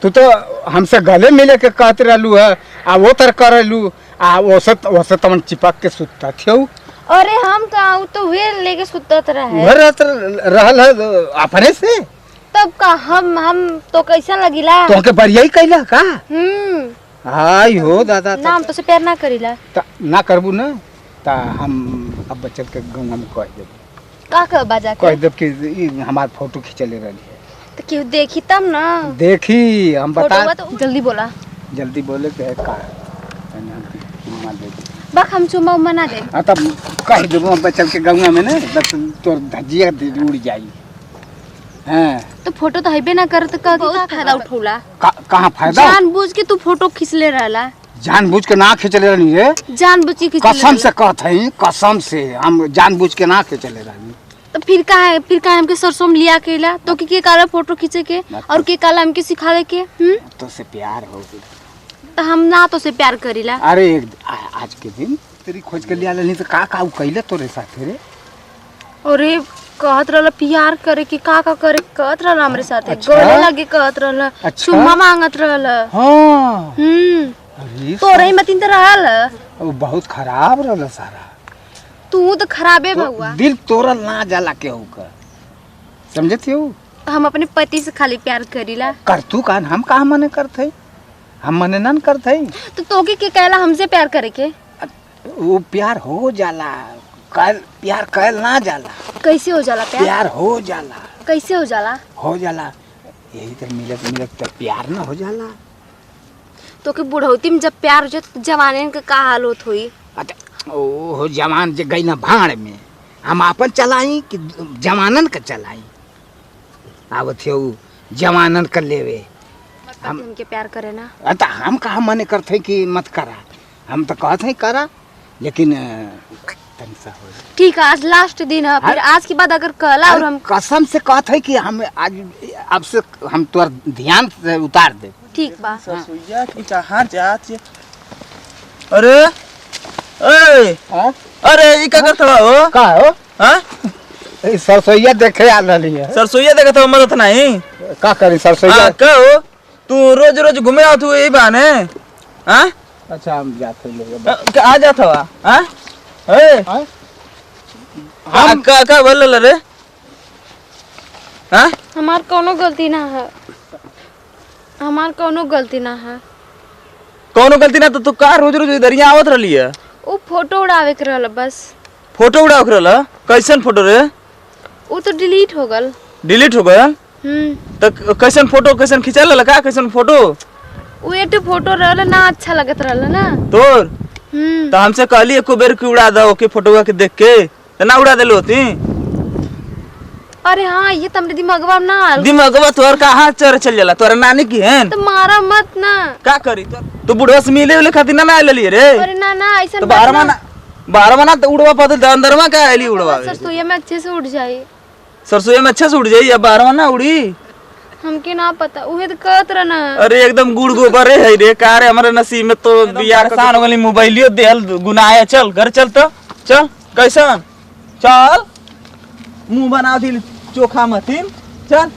तू तो हमसे गले मिले के कहते रहलू है आ वो तर करलू आ वैसे तमन चिपक के सुतता थे। अरे हम कहाँ तो वे लेके सुतत रहे घर रहल है अपने से तब का हम तो कैसा लगिला तो के बढ़िया ही कैला का। हाय हो दादा नाम तो से प्यार ना करीला ना करबू ना ता हम अब बचल के गंगा में कह देब का का बाजा कह देब कि हमार फोटो खींचले रहली है तो क्यों देखी तब ना देखी हम बता तो जल्दी बोला जल्दी बोले के है का बक हम चुमा मना दे हां तब कह देबो बचल के गंगा में ना बस तोर धजिया उड़ जाई। हां तो फोटो तो हइबे ना करत का फायदा उठौला कहां फायदा जानबूझ के तू फोटो खींचले रहला जानबूझ के ना खींचले रहनी रे जानबूझ के कसम से कहत हई कसम से हम जानबूझ के ना खींचले रहनी। तो फिर का हमके सरसों में लिया केला तो के काला फोटो खींचे के और के काला हमके सिखावे के तो से प्यार हो गई तो हम ना तो से प्यार करीला। अरे आज के दिन तेरी खोज के लिया लेनी तो का कैले तोरे साथ रे। अरे कहत रहला प्यार करे कि का करे कहत रहला हमरे साथे अच्छा? गोले लगे कहत रहला अच्छा? चुम्मा मांगत रहला। हां अरे तोरे मतिन त रहल वो बहुत खराब रहल सारा तू तो खराबे भगवा दिल तोरल ना जाला केहू का समझत हो। हम अपने पति से खाली प्यार करीला कर तू कान हम कहां मने करते हम मने ना करते तो तोके के कहला हमसे प्यार करे के वो प्यार हो जाला कल प्यार कल ना जाला कैसे हो जाला प्यार हो जाला कैसे हो जाला यही तो मिलत तो प्यार ना हो जाला। तो के बुढ़ौती में जब प्यार हो जाए जवानी के का हाल होत होई। अच्छा ओ जवान जे गई ना भाड़ में हम अपन चलाई कि जवानन के चलाई आवत हो जवानन कर लेवे हमके प्यार करे ना अतः हम कहा मने करते कि मत करा हम तो कहते हैं करा लेकिन ठीक है आज लास्ट दिन है फिर आज के बाद अगर कहला और हम कसम से कहते हैं कि हम आज अब से हम तोर ध्यान से उतार दे ठीक बा। सरसोईया की कहां जात अरे ए अरे ई का करत हो का हो हां सरसोईया देखे आ रहली है सरसोईया देखत हो मरत नहीं का करी सरसोईया का हो तू रोज रोज घूमे आत हो यही बहाने हां अच्छा हम जाते लोग कहां जात हो हां ए हम का बोलल रे हां हमार कोनो गलती ना है हमार कोनो गलती ना है कोनो गलती ना तो का रोज रोज इधर यहाँ आवत रहली है वो फोटो उड़ावे के रहल बस फोटो उड़ाव रहल कैसन फोटो रे वो तो डिलीट हो गल डिलीट हो गयल तो कैसन फोटो कैसन खिंचल रहल का कैसन फोटो वो एक फोटो रहल ना अच्छा लगत रहल ना तोर तो हमसे कहली एको बेर की उड़ा दो के फोटोवा के देख के तो ना उड़ा देलो होती। अरे हाँ ये तमरे दिमागवा में ना आल दिमागवा तोर कहां चर चल जाला तोरा नानी की है तो मारा मत ना का करी तो बुढ़वा से मिले वाले खातिर ना आइली रे। अरे ना ऐसा तो 12 मना तो उड़वा पदल अंदरवा का आइली उड़वा सरसोईया में अच्छे से उड़ जाए सरसोईया में अच्छे से उड़ जाई या 12 मना उड़ी हमके ना पता उहे तो कहत रहना। अरे एकदम गुड़ गोबर है रे का रे हमारे नसीब में तो यार सान वाली मोबाइलियो देल गुनाह चल घर चल तो चल कैसन चल मुंह बना दिल चोखा मतीन चल।